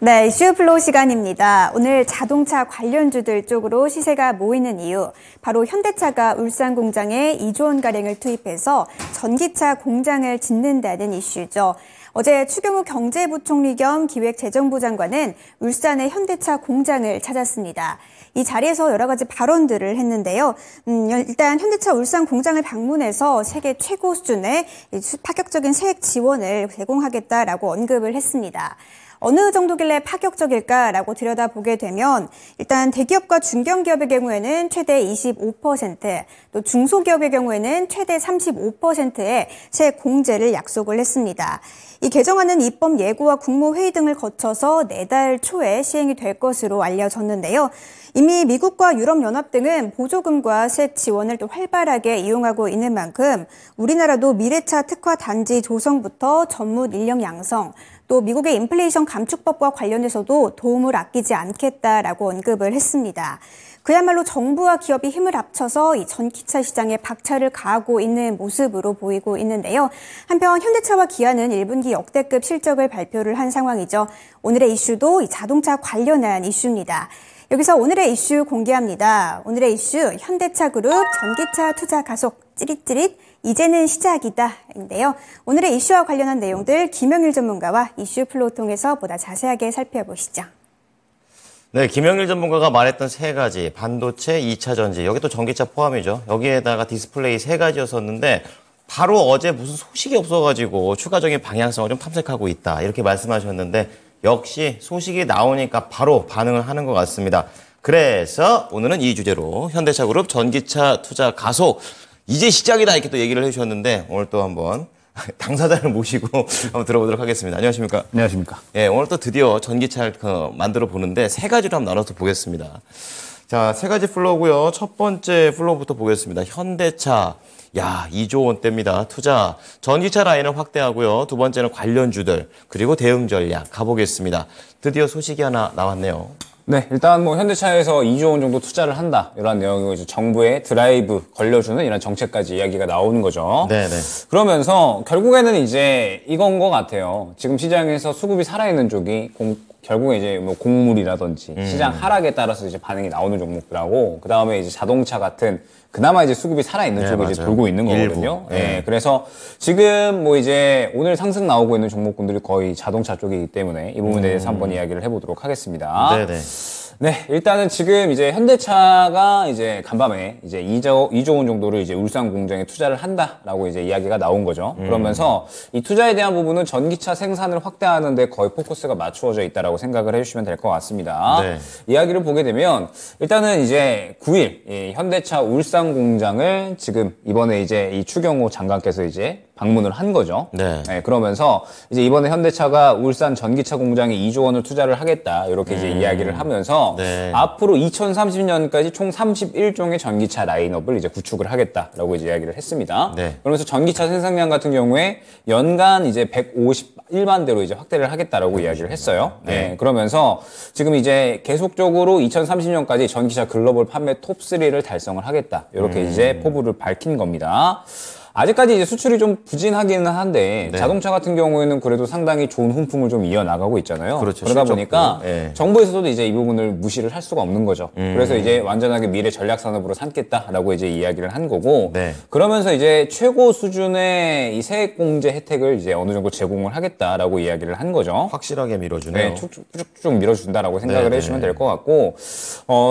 네, 이슈 플로우 시간입니다. 오늘 자동차 관련주들 쪽으로 시세가 모이는 이유, 바로 현대차가 울산 공장에 2조 원가량을 투입해서 전기차 공장을 짓는다는 이슈죠. 어제 추경호 경제부총리 겸 기획재정부 장관은 울산의 현대차 공장을 찾았습니다. 이 자리에서 여러 가지 발언들을 했는데요. 일단 현대차 울산 공장을 방문해서 세계 최고 수준의 파격적인 세액 지원을 제공하겠다라고 언급을 했습니다. 어느 정도길래 파격적일까라고 들여다보게 되면 일단 대기업과 중견기업의 경우에는 최대 25%, 또 중소기업의 경우에는 최대 35%의 세액 공제를 약속을 했습니다. 이 개정안은 입법 예고와 국무회의 등을 거쳐서 내달 초에 시행이 될 것으로 알려졌는데요. 이미 미국과 유럽연합 등은 보조금과 세액 지원을 또 활발하게 이용하고 있는 만큼 우리나라도 미래차 특화 단지 조성부터 전문 인력 양성, 또 미국의 인플레이션 감축법과 관련해서도 도움을 아끼지 않겠다라고 언급을 했습니다. 그야말로 정부와 기업이 힘을 합쳐서 이 전기차 시장에 박차를 가하고 있는 모습으로 보이고 있는데요. 한편 현대차와 기아는 1분기 역대급 실적을 발표를 한 상황이죠. 오늘의 이슈도 이 자동차 관련한 이슈입니다. 여기서 오늘의 이슈 공개합니다. 오늘의 이슈 현대차 그룹 전기차 투자 가속 찌릿찌릿 이제는 시작이다인데요. 오늘의 이슈와 관련한 내용들 김영일 전문가와 이슈 플로우 통해서 보다 자세하게 살펴보시죠. 네, 김영일 전문가가 말했던 세 가지, 반도체, 2차 전지, 여기 또 전기차 포함이죠. 여기에다가 디스플레이 세 가지였었는데 바로 어제 무슨 소식이 없어가지고 추가적인 방향성을 좀 탐색하고 있다, 이렇게 말씀하셨는데 역시 소식이 나오니까 바로 반응을 하는 것 같습니다. 그래서 오늘은 이 주제로 현대차 그룹 전기차 투자 가속 이제 시작이다, 이렇게 또 얘기를 해주셨는데 오늘 또 한번 당사자를 모시고 한번 들어보도록 하겠습니다. 안녕하십니까? 안녕하십니까? 예, 오늘 또 드디어 전기차를 만들어 보는데 세 가지로 한번 나눠서 보겠습니다. 자, 세 가지 플로우고요. 첫 번째 플로우부터 보겠습니다. 현대차. 야, 2조 원대입니다. 투자. 전기차 라인을 확대하고요. 두 번째는 관련주들, 그리고 대응 전략 가보겠습니다. 드디어 소식이 하나 나왔네요. 네, 일단 뭐 현대차에서 2조 원 정도 투자를 한다, 이런 내용이고 이제 정부의 드라이브 걸려주는 이런 정책까지 이야기가 나오는 거죠. 네네. 그러면서 결국에는 이제 이건 것 같아요. 지금 시장에서 수급이 살아있는 쪽이 결국에 이제 뭐 곡물이라든지 시장 하락에 따라서 이제 반응이 나오는 종목들하고, 그 다음에 이제 자동차 같은 그나마 이제 수급이 살아있는 네, 쪽이 맞아요. 이제 돌고 있는 거거든요. 네. 네, 그래서 지금 뭐 이제 오늘 상승 나오고 있는 종목군들이 거의 자동차 쪽이기 때문에 이 부분에 대해서 한번 이야기를 해보도록 하겠습니다. 네네. 네, 일단은 지금 이제 현대차가 이제 간밤에 이제 2조 원 정도를 이제 울산 공장에 투자를 한다라고 이제 이야기가 나온 거죠. 그러면서 이 투자에 대한 부분은 전기차 생산을 확대하는 데 거의 포커스가 맞추어져 있다라고 생각을 해주시면 될 것 같습니다. 네. 이야기를 보게 되면 일단은 이제 9일 이 현대차 울산 공장을 지금 이번에 이제 이 추경호 장관께서 이제 방문을 한 거죠. 네. 네, 그러면서 이제 이번에 현대차가 울산 전기차 공장에 2조 원을 투자를 하겠다, 이렇게 이제 이야기를 하면서 네. 앞으로 2030년까지 총 31종의 전기차 라인업을 이제 구축을 하겠다라고 이제 이야기를 했습니다. 네. 그러면서 전기차 생산량 같은 경우에 연간 이제 151만 대로 이제 확대를 하겠다라고 이야기를 했어요. 네. 네, 그러면서 지금 이제 계속적으로 2030년까지 전기차 글로벌 판매 톱3를 달성을 하겠다, 이렇게 이제 포부를 밝힌 겁니다. 아직까지 이제 수출이 좀 부진하기는 한데 네. 자동차 같은 경우에는 그래도 상당히 좋은 훈풍을 좀 이어나가고 있잖아요. 그렇죠. 그러다 실적도. 보니까 네. 정부에서도 이제 이 부분을 무시를 할 수가 없는 거죠. 그래서 이제 완전하게 미래 전략 산업으로 삼겠다라고 이제 이야기를 한 거고, 네. 그러면서 이제 최고 수준의 이 세액 공제 혜택을 이제 어느 정도 제공을 하겠다라고 이야기를 한 거죠. 확실하게 밀어주네요. 네, 쭉쭉 밀어준다라고 생각을 네, 해주시면 네. 될 것 같고,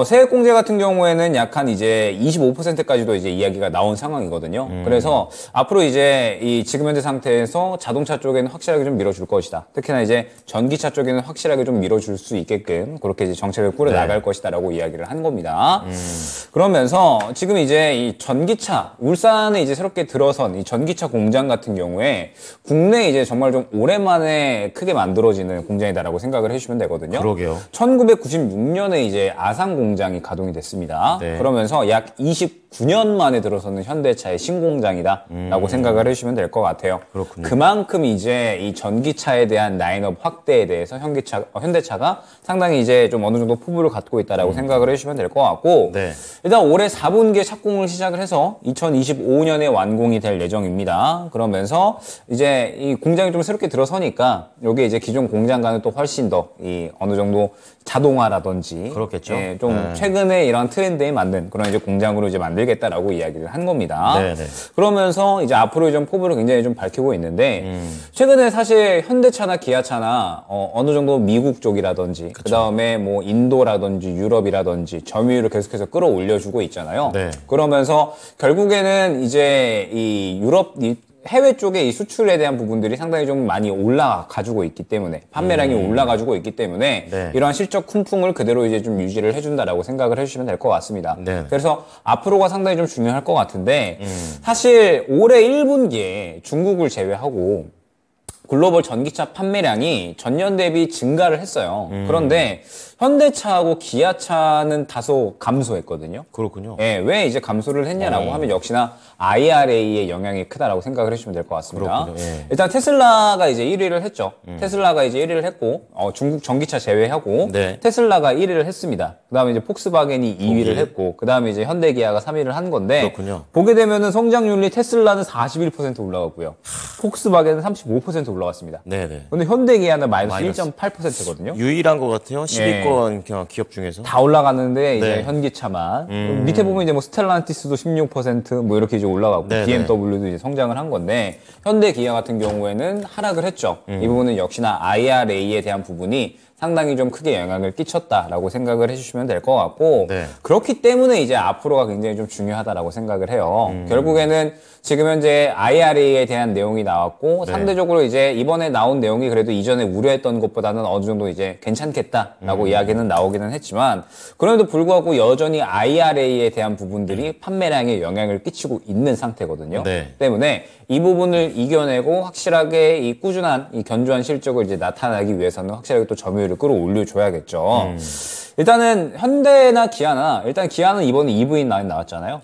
세액 공제 같은 경우에는 약 한 이제 25%까지도 이제 이야기가 나온 상황이거든요. 그래서 앞으로 이제 이 지금 현재 상태에서 자동차 쪽에는 확실하게 좀 밀어줄 것이다. 특히나 이제 전기차 쪽에는 확실하게 좀 밀어줄 수 있게끔 그렇게 이제 정책을 꾸려 나갈 것이다라고 이야기를 한 겁니다. 그러면서 지금 이제 이 전기차 울산에 이제 새롭게 들어선 이 전기차 공장 같은 경우에 국내 이제 정말 좀 오랜만에 크게 만들어지는 공장이다라고 생각을 해주시면 되거든요. 그러게요. 1996년에 이제 아산 공장이 가동이 됐습니다. 네. 그러면서 약 29 9년 만에 들어서는 현대차의 신공장이다라고 생각을 해주시면 될 것 같아요. 그렇군요. 그만큼 이제 이 전기차에 대한 라인업 확대에 대해서 현대차가 상당히 이제 좀 어느 정도 포부를 갖고 있다라고 생각을 해주시면 될 것 같고 네. 일단 올해 4분기에 착공을 시작을 해서 2025년에 완공이 될 예정입니다. 그러면서 이제 이 공장이 좀 새롭게 들어서니까 여기에 이제 기존 공장과는 또 훨씬 더 이 어느 정도 자동화라든지 그렇겠죠. 예, 좀 최근에 이런 트렌드에 맞는 그런 이제 공장으로 이제 만들겠다라고 이야기를 한 겁니다. 네네. 그러면서 이제 앞으로 좀 포부를 굉장히 좀 밝히고 있는데 최근에 사실 현대차나 기아차나 어느 정도 미국 쪽이라든지 그다음에 뭐 인도라든지 유럽이라든지 점유율을 계속해서 끌어올려주고 있잖아요. 네. 그러면서 결국에는 이제 이 해외 쪽에 이 수출에 대한 부분들이 상당히 좀 많이 올라가지고 있기 때문에 판매량이 올라가지고 있기 때문에 네. 이러한 실적 훈풍을 그대로 이제 좀 유지를 해준다라고 생각을 해주시면 될 것 같습니다. 네. 그래서 앞으로가 상당히 좀 중요할 것 같은데 사실 올해 1분기에 중국을 제외하고 글로벌 전기차 판매량이 전년 대비 증가를 했어요. 그런데 현대차하고 기아차는 다소 감소했거든요. 그렇군요. 예, 왜 이제 감소를 했냐라고 하면 역시나 IRA의 영향이 크다라고 생각을 해주시면 될 것 같습니다. 그렇군요. 예. 일단 테슬라가 이제 1위를 했죠. 테슬라가 이제 1위를 했고, 중국 전기차 제외하고, 네. 테슬라가 1위를 했습니다. 그 다음에 이제 폭스바겐이 2위를 했고, 그 다음에 이제 현대기아가 3위를 한 건데, 그렇군요. 보게 되면은 성장률이 테슬라는 41% 올라가고요. 폭스바겐은 35% 올라갔습니다. 네네. 근데 현대기아는 마이너스 마이너스. 1.8%거든요. 유일한 것 같아요. 10위권 기업 중에서. 다 올라갔는데 이제 네. 현기차만 밑에 보면 이제 뭐 스텔란티스도 16%뭐 이렇게 이제 올라가고 네네. BMW도 이제 성장을 한 건데 현대 기아 같은 경우에는 하락을 했죠. 이 부분은 역시나 IRA에 대한 부분이 상당히 좀 크게 영향을 끼쳤다라고 생각을 해주시면 될 것 같고 네. 그렇기 때문에 이제 앞으로가 굉장히 좀 중요하다라고 생각을 해요. 결국에는 지금 현재 IRA에 대한 내용이 나왔고 네. 상대적으로 이제 이번에 나온 내용이 그래도 이전에 우려했던 것보다는 어느 정도 이제 괜찮겠다라고 이야기는 나오기는 했지만 그럼에도 불구하고 여전히 IRA에 대한 부분들이 판매량에 영향을 끼치고 있는 상태거든요. 네. 때문에 이 부분을 이겨내고 확실하게 이 꾸준한 이 견조한 실적을 이제 나타나기 위해서는 확실하게 또 점유율을 끌어올려줘야겠죠. 일단은 현대나 기아나 일단 기아는 이번에 EV 라인 나왔잖아요.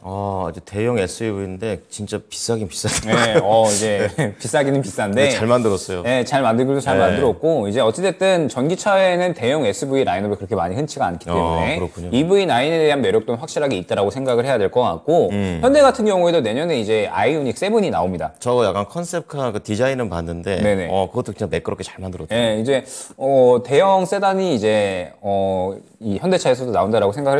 이제 대형 SUV인데 진짜 비싸긴 비싸네. 네, 이제 비싸기는 비싼데 잘 만들었어요. 네, 잘 만들기도 잘 네. 만들었고 이제 어찌됐든 전기차에는 대형 SUV 라인업이 그렇게 많이 흔치가 않기 때문에 그렇군요. EV 라인에 대한 매력도 확실하게 있다라고 생각을 해야 될 것 같고 현대 같은 경우에도 내년에 이제 아이오닉 7이 나옵니다. 저거 약간 컨셉카 그 디자인은 봤는데, 네네. 그것도 진짜 매끄럽게 잘 만들었죠. 예, 이제 대형 세단이 이제 이 현대차에서도 나온다라고 생각을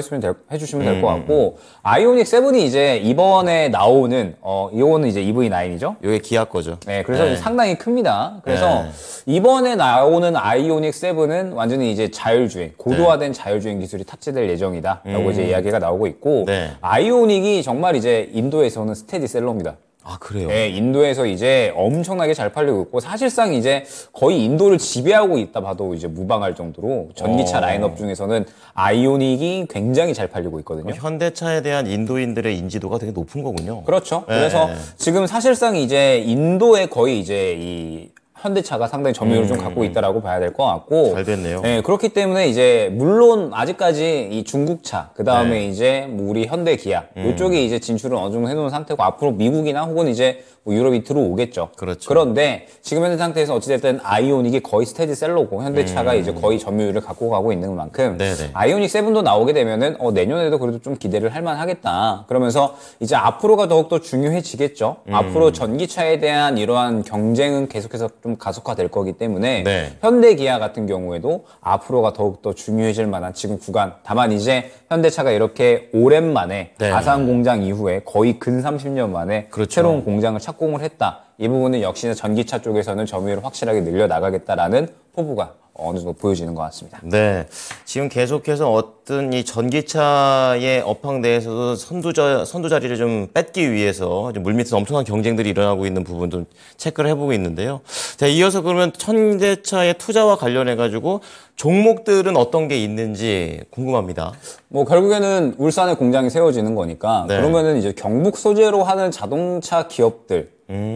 해주시면 될 것 같고 아이오닉 7이 이제 이번에 나오는 이거는 이제 EV9이죠. 이게 기아 거죠. 네, 그래서 네. 상당히 큽니다. 그래서 네. 이번에 나오는 아이오닉 7은 완전히 이제 자율주행, 고도화된 자율주행 기술이 탑재될 예정이다라고 이제 이야기가 나오고 있고 네. 아이오닉이 정말 이제 인도에서는 스테디셀러입니다. 아, 그래요? 네, 인도에서 이제 엄청나게 잘 팔리고 있고 사실상 이제 거의 인도를 지배하고 있다 봐도 이제 무방할 정도로 전기차 라인업 중에서는 아이오닉이 굉장히 잘 팔리고 있거든요. 현대차에 대한 인도인들의 인지도가 되게 높은 거군요. 그렇죠. 네. 그래서 지금 사실상 이제 인도에 거의 이제 이 현대차가 상당히 점유율을 좀 갖고 있다라고 봐야 될 것 같고. 잘 됐네요. 네, 그렇기 때문에 이제 물론 아직까지 이 중국차, 그 다음에 네. 이제 뭐 우리 현대 기아 이쪽에 이제 진출을 어느 정도 해놓은 상태고 앞으로 미국이나 혹은 이제 뭐 유럽이 들어오겠죠. 그렇죠. 그런데 지금 현재 상태에서 어찌됐든 아이오닉이 거의 스테디셀러고 현대차가 이제 거의 점유율을 갖고 가고 있는 만큼 네네. 아이오닉 7도 나오게 되면은 내년에도 그래도 좀 기대를 할 만하겠다. 그러면서 이제 앞으로가 더욱더 중요해지겠죠. 앞으로 전기차에 대한 이러한 경쟁은 계속해서 좀 가속화될 거기 때문에 네. 현대 기아 같은 경우에도 앞으로가 더욱더 중요해질 만한 지금 구간. 다만 이제 현대차가 이렇게 오랜만에 네. 아산 공장 이후에 거의 근 30년 만에 그렇죠. 새로운 공장을 착공을 했다. 이 부분은 역시나 전기차 쪽에서는 점유율을 확실하게 늘려나가겠다라는 포부가 어느 정도 보여지는 것 같습니다. 네. 지금 계속해서 어떤 이 전기차의 업황 내에서도 선두 자리를 좀 뺏기 위해서 물밑에서 엄청난 경쟁들이 일어나고 있는 부분도 체크를 해보고 있는데요. 자, 이어서 그러면 현대차의 투자와 관련해가지고 종목들은 어떤 게 있는지 궁금합니다. 뭐 결국에는 울산에 공장이 세워지는 거니까 네. 그러면은 이제 경북 소재로 하는 자동차 기업들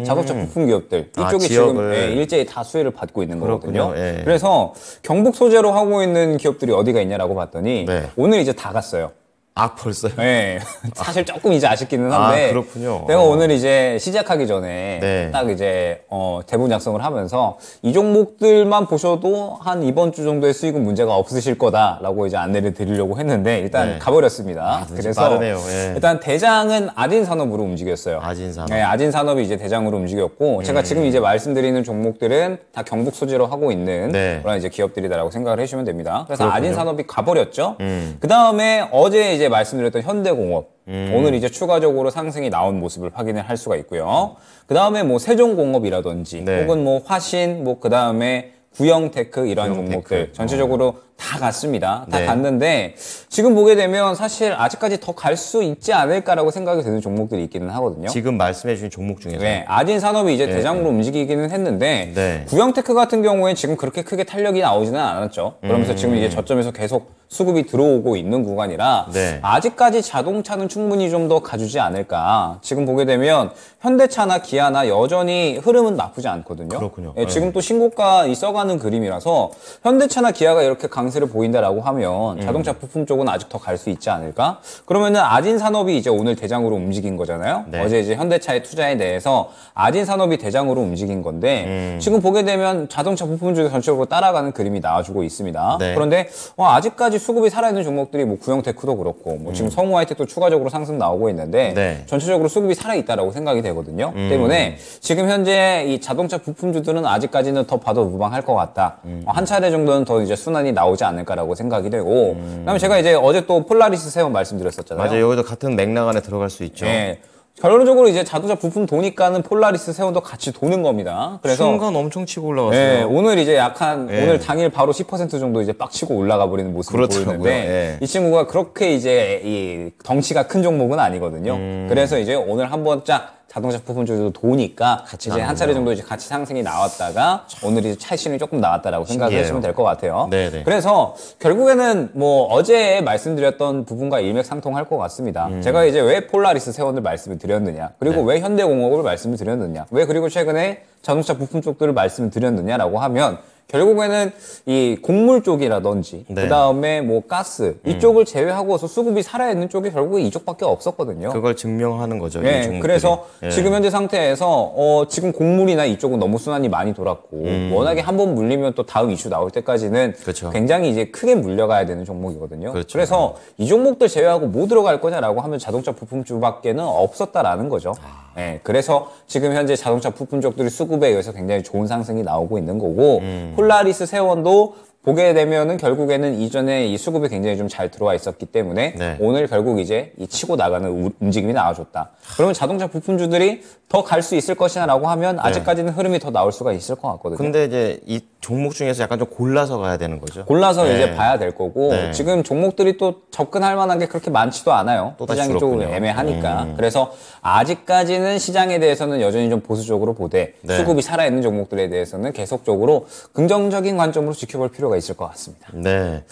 자동차 부품 기업들 이쪽이 지금 지역을. 일제히 다 수혜를 받고 있는 거거든요. 그렇군요. 예. 그래서 경북 소재로 하고 있는 기업들이 어디가 있냐라고 봤더니 네. 오늘 이제 다 갔어요. 아, 벌써요? 네. 사실 조금 이제 아쉽기는 한데. 아, 그렇군요. 내가 오늘 이제 시작하기 전에 네. 딱 이제, 대본 작성을 하면서 이 종목들만 보셔도 한 이번 주 정도의 수익은 문제가 없으실 거다라고 이제 안내를 드리려고 했는데 일단 네. 가버렸습니다. 그래서 빠르네요. 예. 일단 대장은 아진산업으로 움직였어요. 아진산업. 네, 아진산업이 이제 대장으로 움직였고 제가 지금 이제 말씀드리는 종목들은 다 경북 소재로 하고 있는 네. 그런 이제 기업들이다라고 생각을 해주시면 됩니다. 그래서 그렇군요. 아진산업이 가버렸죠. 그 다음에 어제 이제 말씀드렸던 현대공업 오늘 이제 추가적으로 상승이 나온 모습을 확인을 할 수가 있고요. 그 다음에 뭐 세종공업이라든지 네. 혹은 뭐 화신 뭐 그 다음에 구형테크 이런 구형테크. 종목들 전체적으로 다 갔습니다. 다 네. 갔는데 지금 보게 되면 사실 아직까지 더 갈 수 있지 않을까라고 생각이 드는 종목들이 있기는 하거든요. 지금 말씀해 주신 종목 중에서. 네, 아진산업이 이제 대장으로 움직이기는 했는데 네. 구형테크 같은 경우에 지금 그렇게 크게 탄력이 나오지는 않았죠. 그러면서 지금 이게 저점에서 계속 수급이 들어오고 있는 구간이라 네. 아직까지 자동차는 충분히 좀 더 가주지 않을까. 지금 보게 되면 현대차나 기아나 여전히 흐름은 나쁘지 않거든요. 그렇군요. 예, 지금 또 신고가 써가는 그림이라서 현대차나 기아가 이렇게 강세를 보인다라고 하면 자동차 부품 쪽은 아직 더 갈 수 있지 않을까? 그러면은 아진산업이 이제 오늘 대장으로 움직인 거잖아요. 네. 어제 이제 현대차의 투자에 대해서 아진산업이 대장으로 움직인 건데 지금 보게 되면 자동차 부품 중에 전체적으로 따라가는 그림이 나와주고 있습니다. 네. 그런데 아직까지 수급이 살아있는 종목들이 뭐 구형테크도 그렇고 뭐 지금 성우하이텍도 추가적으로 상승 나오고 있는데 네. 전체적으로 수급이 살아있다라고 생각이 되거든요. 때문에 지금 현재 이 자동차 부품주들은 아직까지는 더 봐도 무방할 것 같다. 한 차례 정도는 더 이제 순환이 나오지 않을까라고 생각이 되고 그다음에 제가 이제 어제 또 폴라리스 세원 말씀드렸었잖아요. 맞아요. 여기도 같은 맥락 안에 들어갈 수 있죠. 예. 결론적으로 이제 자동차 부품 도니까는 폴라리스 세원도 같이 도는 겁니다. 그래서 순간 엄청 치고 올라갔어요. 예, 오늘 이제 약간 예. 오늘 당일 바로 10% 정도 이제 빡 치고 올라가 버리는 모습을 그렇더라고요. 보이는데 예. 이 친구가 그렇게 이제 이 덩치가 큰 종목은 아니거든요. 그래서 이제 오늘 한번 쫙 자동차 부품주도 도니까 이제 한 차례 정도 이제 같이 상승이 나왔다가 오늘 이제 차익실이 조금 나왔다라고 생각을 신기해요. 하시면 될 것 같아요. 네네. 그래서 결국에는 뭐 어제 말씀드렸던 부분과 일맥상통할 것 같습니다. 제가 이제 왜 폴라리스 세원을 말씀을 드렸느냐, 그리고 왜 현대공업을 말씀을 드렸느냐, 왜 그리고 최근에 자동차 부품 쪽들을 말씀을 드렸느냐라고 하면 결국에는 이 곡물 쪽이라든지 네. 그다음에 뭐 가스 이쪽을 제외하고서 수급이 살아있는 쪽이 결국에 이쪽밖에 없었거든요. 그걸 증명하는 거죠. 이 예, 종목들이. 그래서 예. 지금 현재 상태에서 지금 곡물이나 이쪽은 너무 순환이 많이 돌았고 워낙에 한번 물리면 또 다음 이슈 나올 때까지는 그렇죠. 굉장히 이제 크게 물려가야 되는 종목이거든요. 그렇죠. 그래서 이 종목들 제외하고 뭐 들어갈 거냐라고 하면 자동차 부품주밖에는 없었다라는 거죠. 예, 그래서 지금 현재 자동차 부품 쪽들이 수급에 의해서 굉장히 좋은 상승이 나오고 있는 거고 폴라리스 세원도 보게 되면은 결국에는 이전에 이 수급이 굉장히 좀 잘 들어와 있었기 때문에 네. 오늘 결국 이제 이 치고 나가는 움직임이 나와줬다. 그러면 자동차 부품주들이 더 갈 수 있을 것이냐라고 하면 아직까지는 흐름이 더 나올 수가 있을 것 같거든요. 근데 이제 이 종목 중에서 약간 좀 골라서 가야 되는 거죠. 골라서 네. 이제 봐야 될 거고 네. 지금 종목들이 또 접근할 만한 게 그렇게 많지도 않아요. 또다시 시장이 조금 그렇군요. 애매하니까. 그래서 아직까지는 시장에 대해서는 여전히 좀 보수적으로 보되 네. 수급이 살아있는 종목들에 대해서는 계속적으로 긍정적인 관점으로 지켜볼 필요가 있을 것 같습니다. 네.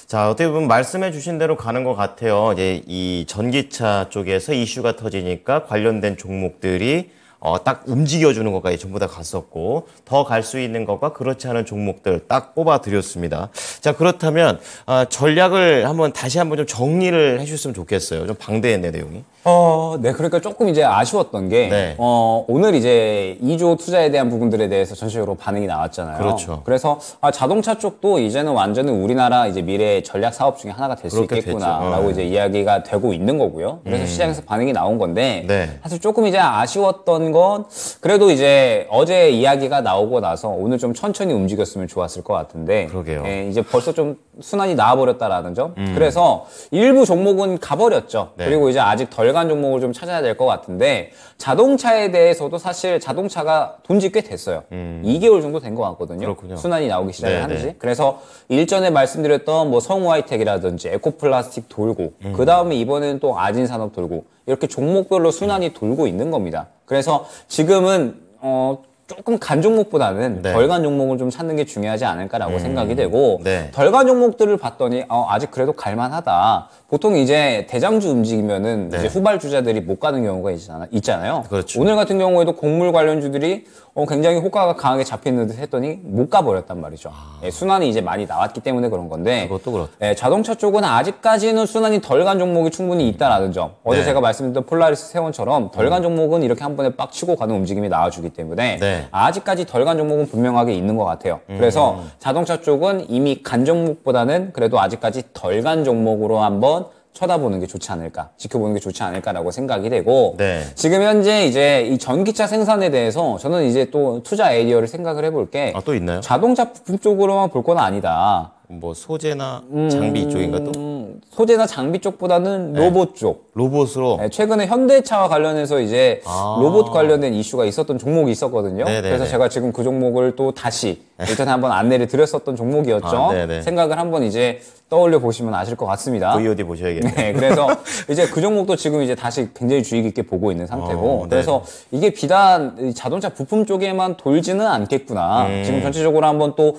자, 어떻게 보면 말씀해 주신 대로 가는 것 같아요. 이제 이 전기차 쪽에서 이슈가 터지니까 관련된 종목들이 딱 움직여주는 것까지 전부 다 갔었고, 더 갈 수 있는 것과 그렇지 않은 종목들 딱 뽑아드렸습니다. 자, 그렇다면, 전략을 다시 한번 좀 정리를 해주셨으면 좋겠어요. 좀 방대했네, 내용이. 네, 그러니까 조금 이제 아쉬웠던 게, 네. 오늘 이제 2조 투자에 대한 부분들에 대해서 전체적으로 반응이 나왔잖아요. 그렇죠. 그래서, 자동차 쪽도 이제는 완전히 우리나라 이제 미래의 전략 사업 중에 하나가 될 수 그렇게 있겠구나라고 됐죠. 이제 이야기가 되고 있는 거고요. 그래서 시장에서 반응이 나온 건데, 네. 사실 조금 이제 아쉬웠던 건, 그래도 이제 어제 이야기가 나오고 나서 오늘 좀 천천히 움직였으면 좋았을 것 같은데, 그러게요. 예, 이제 벌써 좀 순환이 나와버렸다라는 점. 그래서 일부 종목은 가버렸죠. 네. 그리고 이제 아직 덜 간 종목을 좀 찾아야 될 것 같은데 자동차에 대해서도 사실 자동차가 돈지 꽤 됐어요. 2개월 정도 된 것 같거든요. 그렇군요. 순환이 나오기 시작을 네, 하는지. 네. 그래서 일전에 말씀드렸던 뭐 성우하이텍이라든지 에코플라스틱 돌고 그 다음에 이번에는 또 아진산업 돌고 이렇게 종목별로 순환이 돌고 있는 겁니다. 그래서 지금은 조금 간 종목보다는 네. 덜 간 종목을 좀 찾는 게 중요하지 않을까라고 생각이 되고 네. 덜 간 종목들을 봤더니 아직 그래도 갈만하다. 보통 이제 대장주 움직이면은 네. 이제 후발주자들이 못 가는 경우가 있잖아요. 그렇죠. 오늘 같은 경우에도 곡물 관련주들이 굉장히 호가가 강하게 잡히는 듯 했더니 못 가버렸단 말이죠. 예, 순환이 이제 많이 나왔기 때문에 그런 건데 그것도 그렇다. 예, 자동차 쪽은 아직까지는 순환이 덜 간 종목이 충분히 있다라는 점. 어제 네. 제가 말씀드렸던 폴라리스 세원처럼 덜 간 종목은 이렇게 한 번에 빡 치고 가는 움직임이 나와주기 때문에 네. 아직까지 덜 간 종목은 분명하게 있는 것 같아요. 그래서 자동차 쪽은 이미 간 종목보다는 그래도 아직까지 덜 간 종목으로 한번 쳐다보는 게 좋지 않을까, 지켜보는 게 좋지 않을까라고 생각이 되고, 네. 지금 현재 이제 이 전기차 생산에 대해서 저는 이제 또 투자 아이디어를 생각을 해볼 게, 또 있나요? 자동차 부품 쪽으로만 볼 건 아니다. 뭐 소재나 장비 이쪽인가 또? 소재나 장비 쪽보다는 로봇 쪽. 로봇으로. 네, 최근에 현대차와 관련해서 이제 로봇 관련된 이슈가 있었던 종목이 있었거든요. 네네네. 그래서 제가 지금 그 종목을 또 다시 일단 한번 안내를 드렸었던 종목이었죠. 네네. 생각을 한번 이제 떠올려 보시면 아실 것 같습니다. VOD 보셔야겠네요. 네, 그래서 이제 그 종목도 지금 이제 다시 굉장히 주의 깊게 보고 있는 상태고, 그래서 이게 비단 이 자동차 부품 쪽에만 돌지는 않겠구나. 지금 전체적으로 한번 또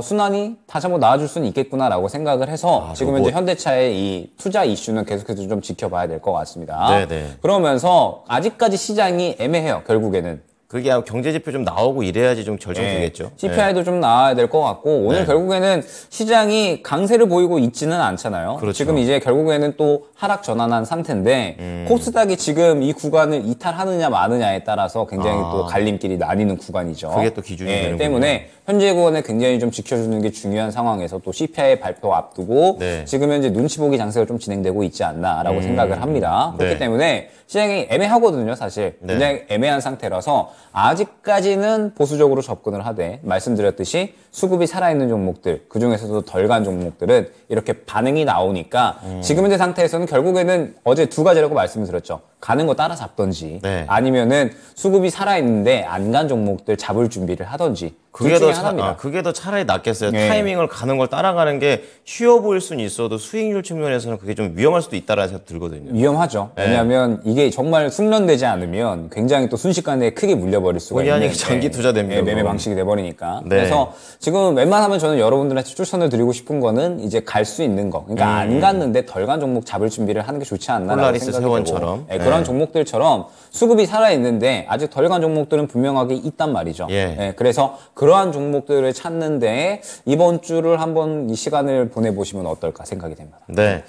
순환이 다시 한번 나와줄 수는 있겠구나라고 생각을 해서 지금 현재 현대차의 이 투자 이슈는 계속해서 좀 지켜봐야 될 것 같습니다. 네네. 그러면서 아직까지 시장이 애매해요. 결국에는. 그게 경제 지표 좀 나오고 이래야지 좀 결정되겠죠. CPI도 좀 나와야 될 것 같고 오늘 네. 결국에는 시장이 강세를 보이고 있지는 않잖아요. 그렇죠. 지금 이제 결국에는 또 하락 전환한 상태인데 코스닥이 지금 이 구간을 이탈하느냐 마느냐에 따라서 굉장히 또 갈림길이 나뉘는 구간이죠. 그게 또 기준이 되는군요. 때문에 현재 구간을 굉장히 좀 지켜주는 게 중요한 상황에서 또 CPI 발표 앞두고 네. 지금 현재 눈치 보기 장세가 좀 진행되고 있지 않나라고 생각을 합니다. 그렇기 네. 때문에 시장이 애매하거든요, 사실. 네. 굉장히 애매한 상태라서 아직까지는 보수적으로 접근을 하되 말씀드렸듯이 수급이 살아있는 종목들, 그중에서도 덜 간 종목들은 이렇게 반응이 나오니까 지금 현재 상태에서는 결국에는 어제 두 가지라고 말씀을 드렸죠. 가는 거 따라잡던지 네. 아니면은 수급이 살아있는데 안 간 종목들 잡을 준비를 하던지 둘 그게 중에 더 하나입니다. 그게 더 차라리 낫겠어요. 네. 타이밍을 가는 걸 따라가는 게 쉬워 보일 수는 있어도 수익률 측면에서는 그게 좀 위험할 수도 있다라는 생각 들거든요. 위험하죠. 왜냐하면 이게 정말 숙련되지 않으면 굉장히 또 순식간에 크게 물려버릴 수가 본의 있는 아니게 장기 투자됩니다, 매매 그건. 방식이 돼버리니까. 네. 그래서 지금 웬만하면 저는 여러분들한테 추천을 드리고 싶은 거는 이제 갈 수 있는 거. 그러니까 안 갔는데 덜 간 종목 잡을 준비를 하는 게 좋지 않나라고 폴라리스 생각이 세원처럼. 되고. 그런 종목들처럼 수급이 살아있는데 아직 덜 간 종목들은 분명하게 있단 말이죠. 예. 그래서 그러한 종목들을 찾는데 이번 주를 한번 이 시간을 보내보시면 어떨까 생각이 됩니다. 네.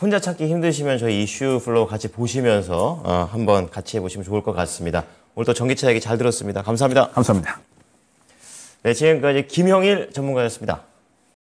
혼자 찾기 힘드시면 저희 이슈 플로우 같이 보시면서 한번 같이 해보시면 좋을 것 같습니다. 오늘 또 전기차 얘기 잘 들었습니다. 감사합니다. 감사합니다. 네, 지금까지 김형일 전문가였습니다.